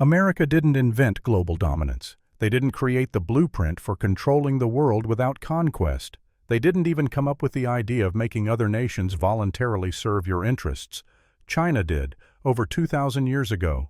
America didn't invent global dominance. They didn't create the blueprint for controlling the world without conquest. They didn't even come up with the idea of making other nations voluntarily serve your interests. China did, over 2,000 years ago.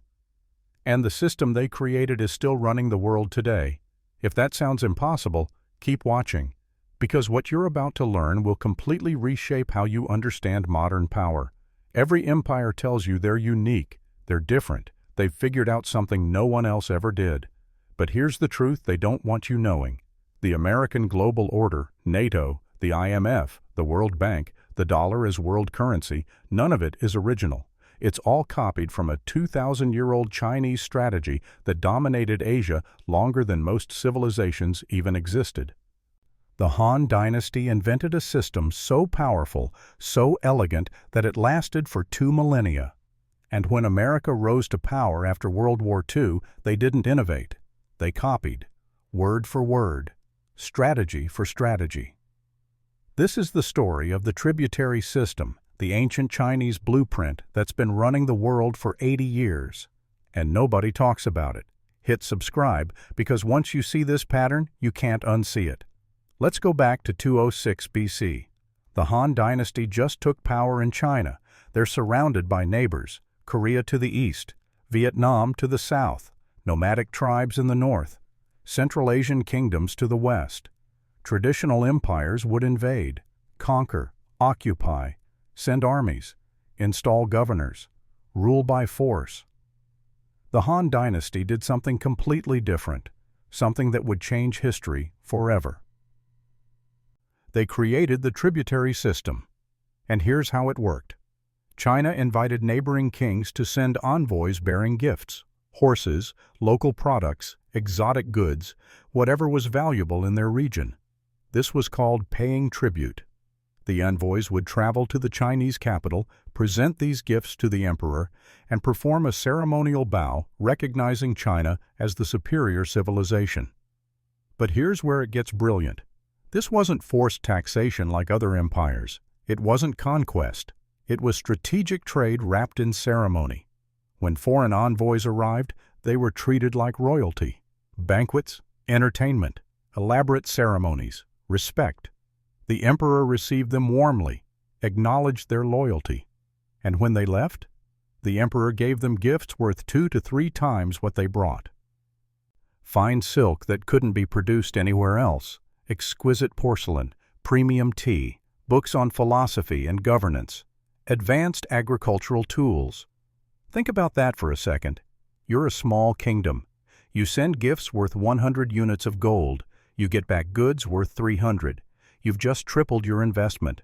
And the system they created is still running the world today. If that sounds impossible, keep watching, because what you're about to learn will completely reshape how you understand modern power. Every empire tells you they're unique, they're different, they've figured out something no one else ever did. But here's the truth they don't want you knowing. The American global order, NATO, the IMF, the World Bank, the dollar as world currency, none of it is original. It's all copied from a 2,000-year-old Chinese strategy that dominated Asia longer than most civilizations even existed. The Han Dynasty invented a system so powerful, so elegant, that it lasted for 2 millennia. And when America rose to power after World War II, they didn't innovate. They copied, word for word, strategy for strategy. This is the story of the tributary system, the ancient Chinese blueprint that's been running the world for 80 years. And nobody talks about it. Hit subscribe, because once you see this pattern, you can't unsee it. Let's go back to 206 BC. The Han Dynasty just took power in China. They're surrounded by neighbors, Korea to the east, Vietnam to the south, nomadic tribes in the north, Central Asian kingdoms to the west. Traditional empires would invade, conquer, occupy, send armies, install governors, rule by force. The Han Dynasty did something completely different, something that would change history forever. They created the tributary system, and here's how it worked. China invited neighboring kings to send envoys bearing gifts, horses, local products, exotic goods, whatever was valuable in their region. This was called paying tribute. The envoys would travel to the Chinese capital, present these gifts to the emperor, and perform a ceremonial bow recognizing China as the superior civilization. But here's where it gets brilliant. This wasn't forced taxation like other empires. It wasn't conquest. It was strategic trade wrapped in ceremony. When foreign envoys arrived, they were treated like royalty. Banquets, entertainment, elaborate ceremonies, respect. The emperor received them warmly, acknowledged their loyalty. And when they left, the emperor gave them gifts worth 2 to 3 times what they brought. Fine silk that couldn't be produced anywhere else, exquisite porcelain, premium tea, books on philosophy and governance, advanced agricultural tools. Think about that for a second. You're a small kingdom. You send gifts worth 100 units of gold. You get back goods worth 300. You've just tripled your investment.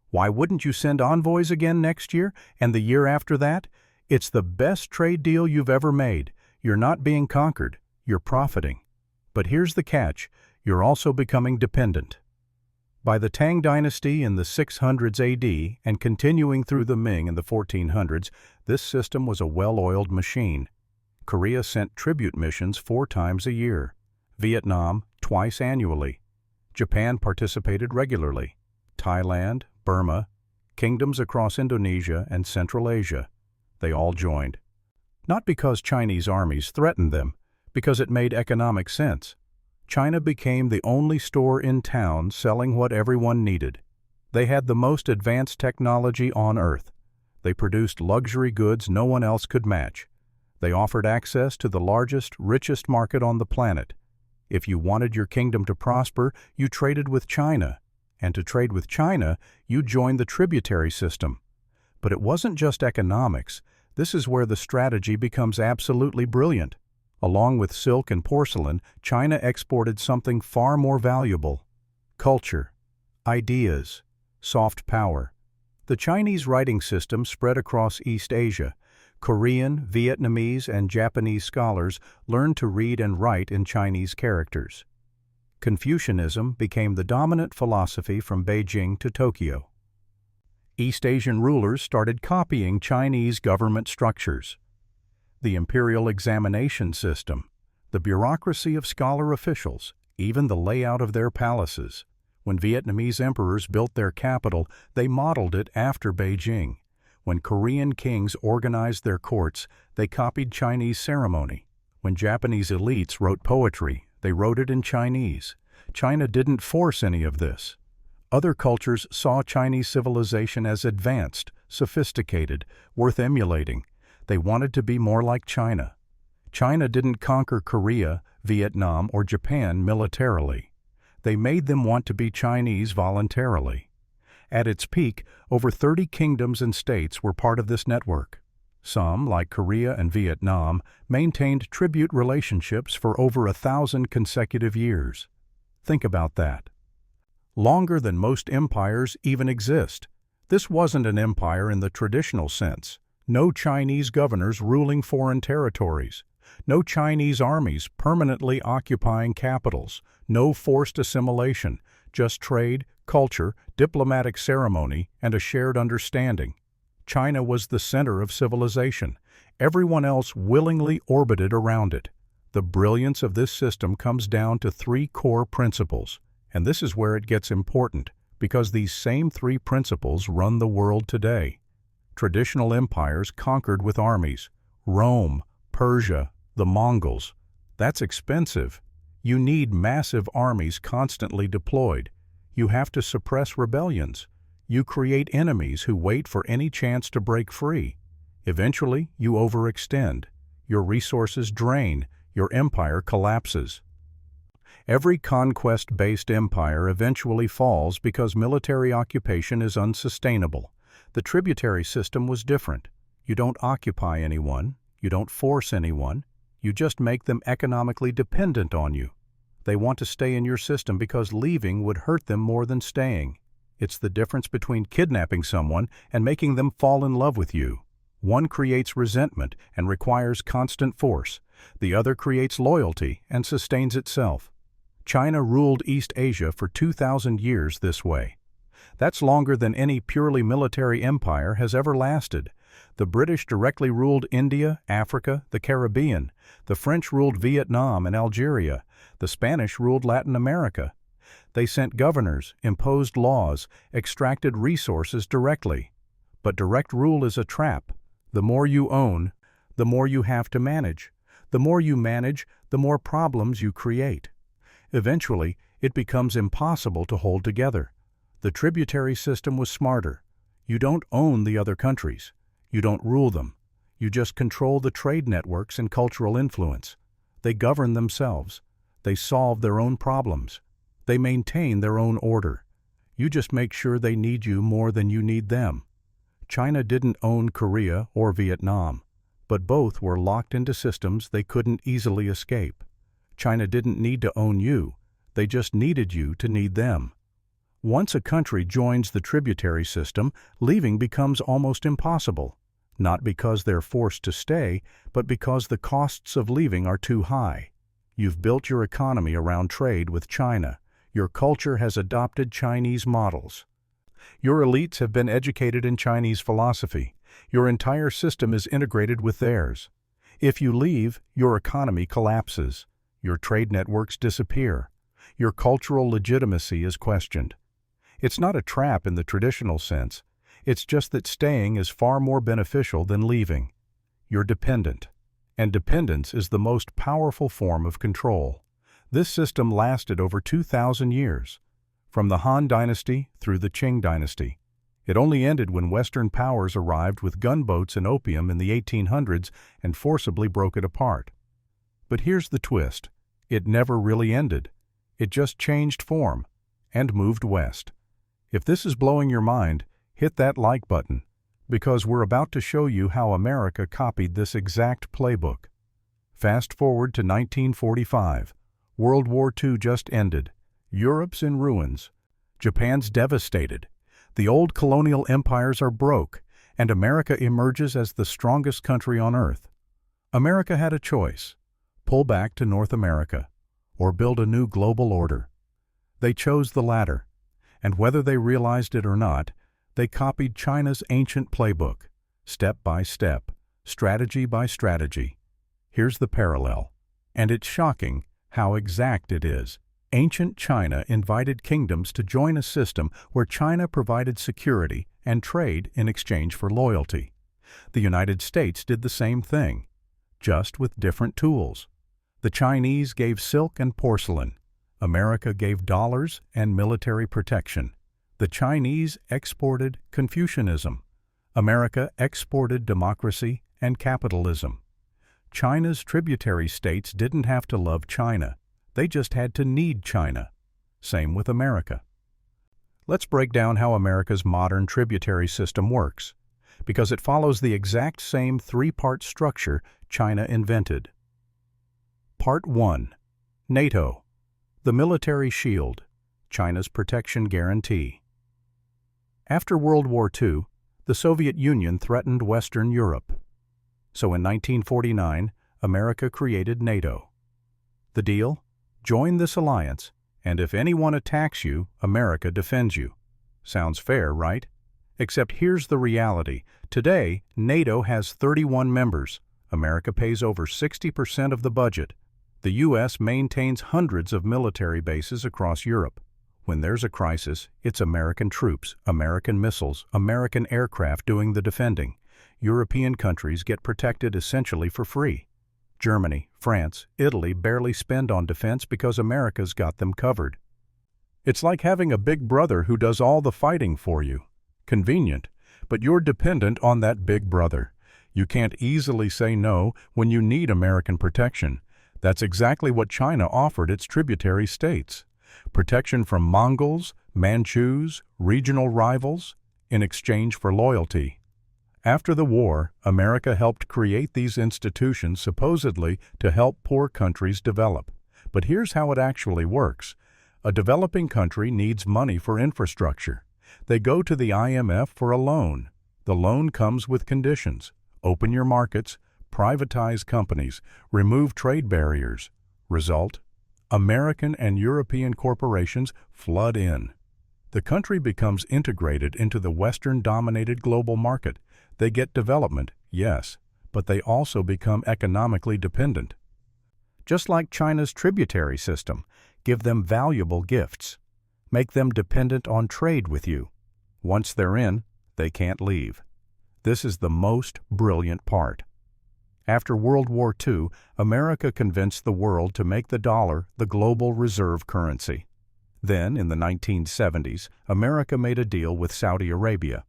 Why wouldn't you send envoys again next year and the year after that? It's the best trade deal you've ever made. You're not being conquered. You're profiting. But here's the catch. You're also becoming dependent. By the Tang Dynasty in the 600s AD and continuing through the Ming in the 1400s, this system was a well-oiled machine. Korea sent tribute missions 4 times a year. Vietnam, twice annually. Japan participated regularly. Thailand, Burma, kingdoms across Indonesia and Central Asia. They all joined. Not because Chinese armies threatened them, because it made economic sense. China became the only store in town selling what everyone needed. They had the most advanced technology on Earth. They produced luxury goods no one else could match. They offered access to the largest, richest market on the planet. If you wanted your kingdom to prosper, you traded with China. And to trade with China, you joined the tributary system. But it wasn't just economics. This is where the strategy becomes absolutely brilliant. Along with silk and porcelain, China exported something far more valuable: culture, ideas, soft power. The Chinese writing system spread across East Asia. Korean, Vietnamese, and Japanese scholars learned to read and write in Chinese characters. Confucianism became the dominant philosophy from Beijing to Tokyo. East Asian rulers started copying Chinese government structures. The imperial examination system, the bureaucracy of scholar officials, even the layout of their palaces. When Vietnamese emperors built their capital, they modeled it after Beijing. When Korean kings organized their courts, they copied Chinese ceremony. When Japanese elites wrote poetry, they wrote it in Chinese. China didn't force any of this. Other cultures saw Chinese civilization as advanced, sophisticated, worth emulating. They wanted to be more like China. China didn't conquer Korea, Vietnam, or Japan militarily. They made them want to be Chinese voluntarily. At its peak, over 30 kingdoms and states were part of this network. Some, like Korea and Vietnam, maintained tribute relationships for over 1,000 consecutive years. Think about that. Longer than most empires even exist. This wasn't an empire in the traditional sense. No Chinese governors ruling foreign territories. No Chinese armies permanently occupying capitals. No forced assimilation. Just trade, culture, diplomatic ceremony, and a shared understanding. China was the center of civilization. Everyone else willingly orbited around it. The brilliance of this system comes down to 3 core principles. And this is where it gets important, because these same 3 principles run the world today. Traditional empires conquered with armies. Rome, Persia, the Mongols. That's expensive. You need massive armies constantly deployed. You have to suppress rebellions. You create enemies who wait for any chance to break free. Eventually, you overextend. Your resources drain. Your empire collapses. Every conquest-based empire eventually falls because military occupation is unsustainable. The tributary system was different. You don't occupy anyone, you don't force anyone, you just make them economically dependent on you. They want to stay in your system because leaving would hurt them more than staying. It's the difference between kidnapping someone and making them fall in love with you. One creates resentment and requires constant force. The other creates loyalty and sustains itself. China ruled East Asia for 2,000 years this way. That's longer than any purely military empire has ever lasted. The British directly ruled India, Africa, the Caribbean. The French ruled Vietnam and Algeria. The Spanish ruled Latin America. They sent governors, imposed laws, extracted resources directly. But direct rule is a trap. The more you own, the more you have to manage. The more you manage, the more problems you create. Eventually, it becomes impossible to hold together. The tributary system was smarter. You don't own the other countries. You don't rule them. You just control the trade networks and cultural influence. They govern themselves. They solve their own problems. They maintain their own order. You just make sure they need you more than you need them. China didn't own Korea or Vietnam, but both were locked into systems they couldn't easily escape. China didn't need to own you. They just needed you to need them. Once a country joins the tributary system, leaving becomes almost impossible. Not because they're forced to stay, but because the costs of leaving are too high. You've built your economy around trade with China. Your culture has adopted Chinese models. Your elites have been educated in Chinese philosophy. Your entire system is integrated with theirs. If you leave, your economy collapses. Your trade networks disappear. Your cultural legitimacy is questioned. It's not a trap in the traditional sense. It's just that staying is far more beneficial than leaving. You're dependent. And dependence is the most powerful form of control. This system lasted over 2,000 years, from the Han Dynasty through the Qing Dynasty. It only ended when Western powers arrived with gunboats and opium in the 1800s and forcibly broke it apart. But here's the twist. It never really ended. It just changed form and moved west. If this is blowing your mind, hit that like button, because we're about to show you how America copied this exact playbook. Fast forward to 1945. World War II just ended. Europe's in ruins. Japan's devastated. The old colonial empires are broke, and America emerges as the strongest country on earth. America had a choice: pull back to North America, or build a new global order. They chose the latter, and whether they realized it or not, they copied China's ancient playbook, step by step, strategy by strategy. Here's the parallel, and it's shocking how exact it is. Ancient China invited kingdoms to join a system where China provided security and trade in exchange for loyalty. The United States did the same thing, just with different tools. The Chinese gave silk and porcelain. America gave dollars and military protection. The Chinese exported Confucianism. America exported democracy and capitalism. China's tributary states didn't have to love China. They just had to need China. Same with America. Let's break down how America's modern tributary system works, because it follows the exact same three-part structure China invented. Part 1. NATO. The military shield. China's protection guarantee. After World War II, the Soviet Union threatened Western Europe. So in 1949, America created NATO. The deal? Join this alliance, and if anyone attacks you, America defends you. Sounds fair, right? Except here's the reality. Today, NATO has 31 members. America pays over 60% of the budget. The U.S. maintains hundreds of military bases across Europe. When there's a crisis, it's American troops, American missiles, American aircraft doing the defending. European countries get protected essentially for free. Germany, France, Italy barely spend on defense because America's got them covered. It's like having a big brother who does all the fighting for you. Convenient, but you're dependent on that big brother. You can't easily say no when you need American protection. That's exactly what China offered its tributary states. Protection from Mongols, Manchus, regional rivals, in exchange for loyalty. After the war, America helped create these institutions supposedly to help poor countries develop. But here's how it actually works. A developing country needs money for infrastructure. They go to the IMF for a loan. The loan comes with conditions. Open your markets, privatize companies, remove trade barriers. Result? American and European corporations flood in. The country becomes integrated into the Western-dominated global market. They get development, yes, but they also become economically dependent. Just like China's tributary system, give them valuable gifts. Make them dependent on trade with you. Once they're in, they can't leave. This is the most brilliant part. After World War II, America convinced the world to make the dollar the global reserve currency. Then, in the 1970s, America made a deal with Saudi Arabia.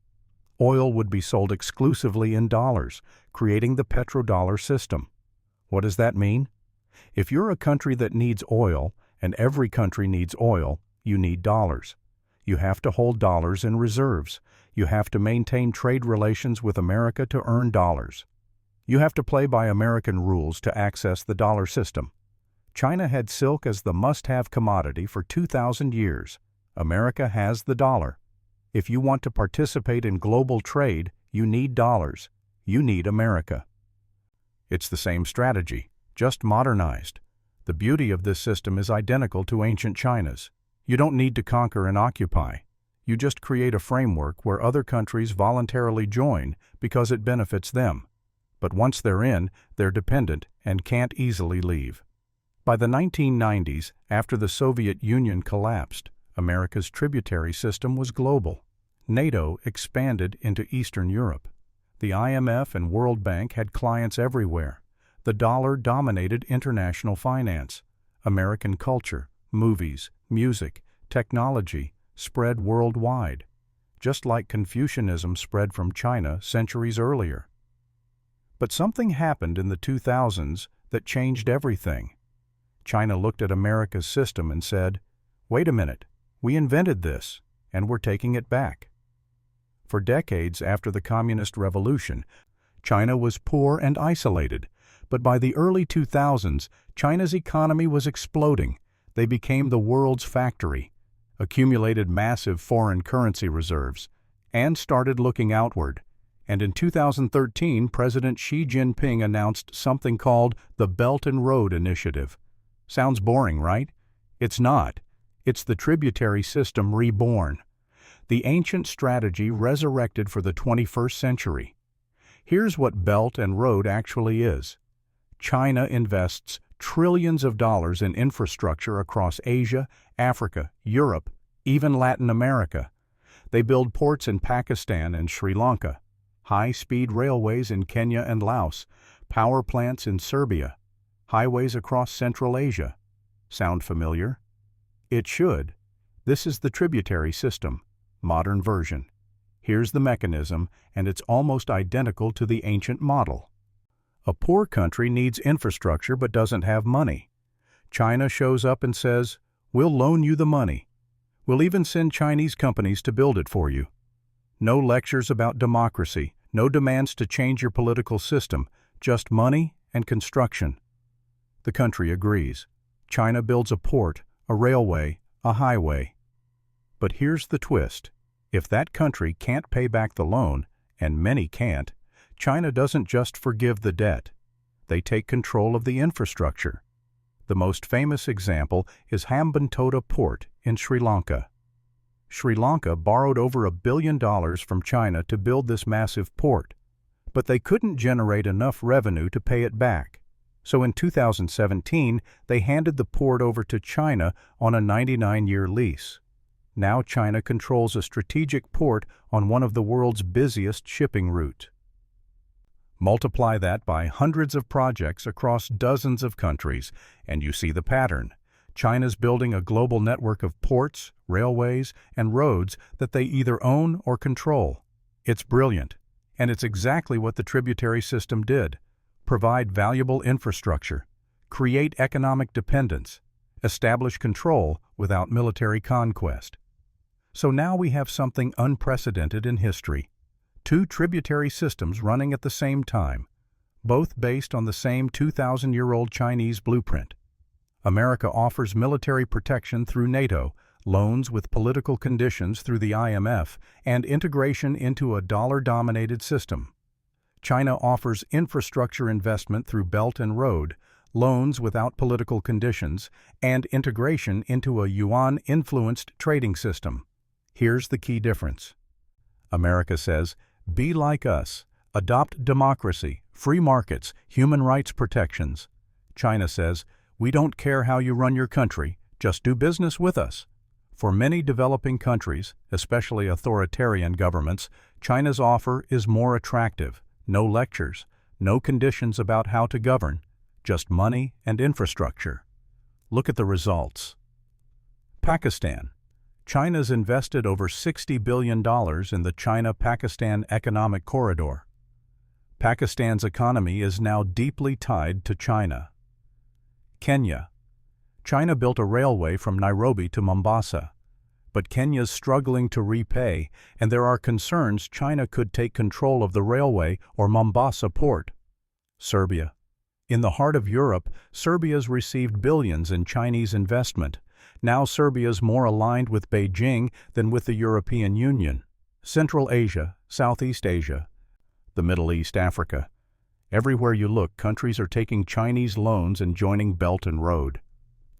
Oil would be sold exclusively in dollars, creating the petrodollar system. What does that mean? If you're a country that needs oil, and every country needs oil, you need dollars. You have to hold dollars in reserves. You have to maintain trade relations with America to earn dollars. You have to play by American rules to access the dollar system. China had silk as the must-have commodity for 2,000 years. America has the dollar. If you want to participate in global trade, you need dollars. You need America. It's the same strategy, just modernized. The beauty of this system is identical to ancient China's. You don't need to conquer and occupy. You just create a framework where other countries voluntarily join because it benefits them. But once they're in, they're dependent and can't easily leave. By the 1990s, after the Soviet Union collapsed, America's tributary system was global. NATO expanded into Eastern Europe. The IMF and World Bank had clients everywhere. The dollar dominated international finance. American culture, movies, music, technology spread worldwide, just like Confucianism spread from China centuries earlier. But something happened in the 2000s that changed everything. China looked at America's system and said, "Wait a minute, we invented this, and we're taking it back." For decades after the Communist Revolution, China was poor and isolated, but by the early 2000s, China's economy was exploding. They became the world's factory, accumulated massive foreign currency reserves, and started looking outward. And in 2013, President Xi Jinping announced something called the Belt and Road Initiative. Sounds boring, right? It's not. It's the tributary system reborn. The ancient strategy resurrected for the 21st century. Here's what Belt and Road actually is. China invests trillions of dollars in infrastructure across Asia, Africa, Europe, even Latin America. They build ports in Pakistan and Sri Lanka, high-speed railways in Kenya and Laos, power plants in Serbia, highways across Central Asia. Sound familiar? It should. This is the tributary system, modern version. Here's the mechanism, and it's almost identical to the ancient model. A poor country needs infrastructure but doesn't have money. China shows up and says, "We'll loan you the money. We'll even send Chinese companies to build it for you." No lectures about democracy, no demands to change your political system, just money and construction. The country agrees. China builds a port, a railway, a highway. But here's the twist. If that country can't pay back the loan, and many can't, China doesn't just forgive the debt. They take control of the infrastructure. The most famous example is Hambantota Port in Sri Lanka. Sri Lanka borrowed over $1 billion from China to build this massive port, but they couldn't generate enough revenue to pay it back. So in 2017, they handed the port over to China on a 99-year lease. Now China controls a strategic port on one of the world's busiest shipping routes. Multiply that by hundreds of projects across dozens of countries, and you see the pattern. China's building a global network of ports, railways, and roads that they either own or control. It's brilliant, and it's exactly what the tributary system did. Provide valuable infrastructure, create economic dependence, establish control without military conquest. So now we have something unprecedented in history. Two tributary systems running at the same time, both based on the same 2,000-year-old Chinese blueprint. America offers military protection through NATO, loans with political conditions through the IMF, and integration into a dollar-dominated system. China offers infrastructure investment through Belt and Road, loans without political conditions, and integration into a yuan-influenced trading system. Here's the key difference. America says, "Be like us, adopt democracy, free markets, human rights protections." China says, "We don't care how you run your country, just do business with us." For many developing countries, especially authoritarian governments, China's offer is more attractive. No lectures, no conditions about how to govern, just money and infrastructure. Look at the results. Pakistan. China's invested over $60 billion in the China-Pakistan Economic Corridor. Pakistan's economy is now deeply tied to China. Kenya. China built a railway from Nairobi to Mombasa, but Kenya's struggling to repay, and there are concerns China could take control of the railway or Mombasa port. Serbia. In the heart of Europe, Serbia's received billions in Chinese investment. Now Serbia's more aligned with Beijing than with the European Union. Central Asia, Southeast Asia, the Middle East, Africa. Everywhere you look, countries are taking Chinese loans and joining Belt and Road.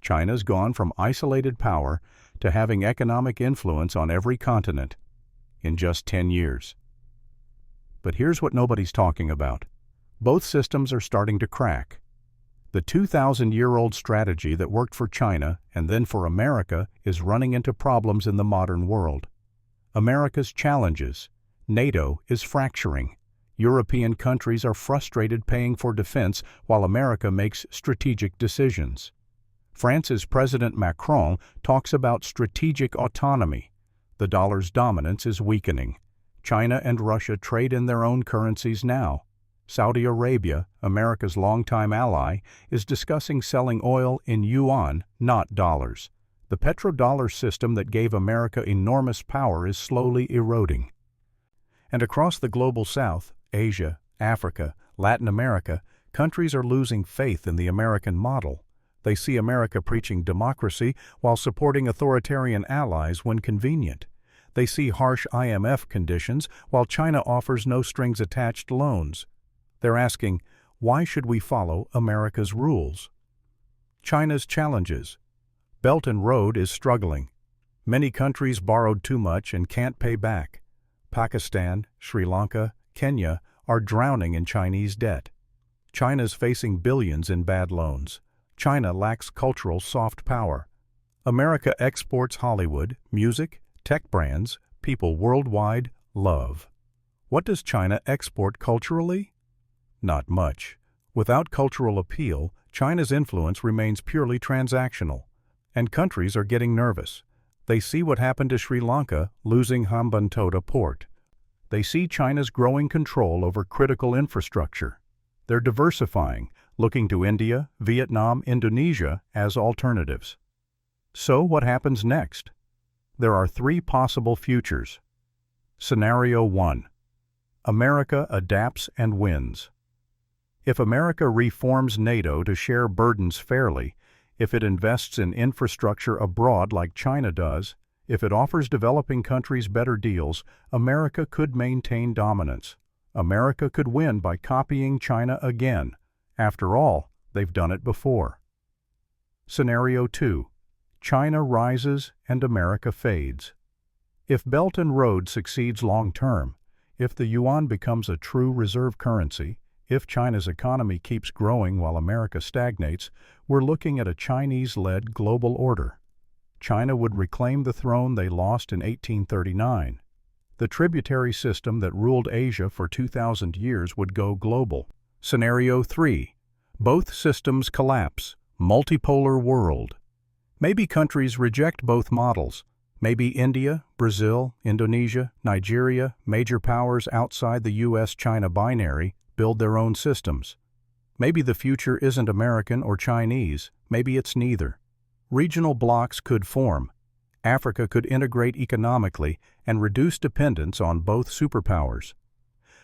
China's gone from isolated power to having economic influence on every continent in just 10 years. But here's what nobody's talking about. Both systems are starting to crack. The 2,000-year-old strategy that worked for China and then for America is running into problems in the modern world. America's challenges. NATO is fracturing. European countries are frustrated paying for defense while America makes strategic decisions. France's President Macron talks about strategic autonomy. The dollar's dominance is weakening. China and Russia trade in their own currencies now. Saudi Arabia, America's longtime ally, is discussing selling oil in yuan, not dollars. The petrodollar system that gave America enormous power is slowly eroding. And across the global south, Asia, Africa, Latin America, countries are losing faith in the American model. They see America preaching democracy while supporting authoritarian allies when convenient. They see harsh IMF conditions while China offers no-strings-attached loans. They're asking, why should we follow America's rules? China's challenges. Belt and Road is struggling. Many countries borrowed too much and can't pay back. Pakistan, Sri Lanka, Kenya are drowning in Chinese debt. China's facing billions in bad loans. China lacks cultural soft power. America exports Hollywood, music, tech brands, people worldwide love. What does China export culturally? Not much. Without cultural appeal, China's influence remains purely transactional, and countries are getting nervous. They see what happened to Sri Lanka losing Hambantota port. They see China's growing control over critical infrastructure. They're diversifying, looking to India, Vietnam, Indonesia as alternatives. So what happens next? There are three possible futures. Scenario 1. America adapts and wins. If America reforms NATO to share burdens fairly, if it invests in infrastructure abroad like China does, if it offers developing countries better deals, America could maintain dominance. America could win by copying China again. After all, they've done it before. Scenario 2. China rises and America fades. If Belt and Road succeeds long-term, if the yuan becomes a true reserve currency, if China's economy keeps growing while America stagnates, we're looking at a Chinese-led global order. China would reclaim the throne they lost in 1839. The tributary system that ruled Asia for 2,000 years would go global. Scenario 3. Both systems collapse. Multipolar world. Maybe countries reject both models. Maybe India, Brazil, Indonesia, Nigeria, major powers outside the US-China binary, build their own systems. Maybe the future isn't American or Chinese. Maybe it's neither. Regional blocs could form. Africa could integrate economically and reduce dependence on both superpowers.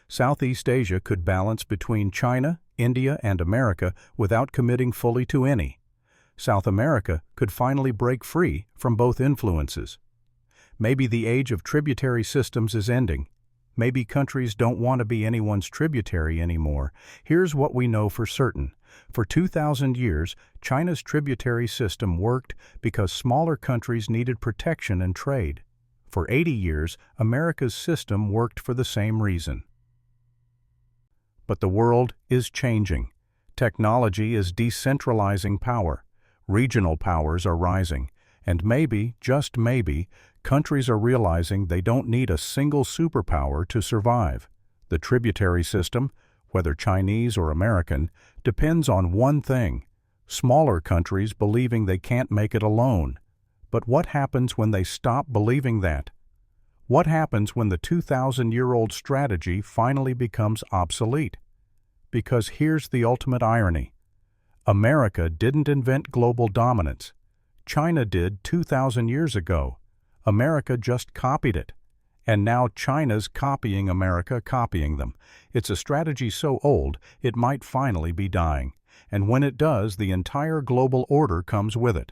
Southeast Asia could balance between China, India, and America without committing fully to any. South America could finally break free from both influences. Maybe the age of tributary systems is ending. Maybe countries don't want to be anyone's tributary anymore. Here's what we know for certain. For 2,000 years, China's tributary system worked because smaller countries needed protection and trade. For 80 years, America's system worked for the same reason. But the world is changing. Technology is decentralizing power. Regional powers are rising. And maybe, just maybe, countries are realizing they don't need a single superpower to survive. The tributary system, whether Chinese or American, depends on one thing: smaller countries believing they can't make it alone. But what happens when they stop believing that? What happens when the 2,000-year-old strategy finally becomes obsolete? Because here's the ultimate irony. America didn't invent global dominance. China did 2,000 years ago. America just copied it. And now China's copying America, copying them. It's a strategy so old, it might finally be dying. And when it does, the entire global order comes with it.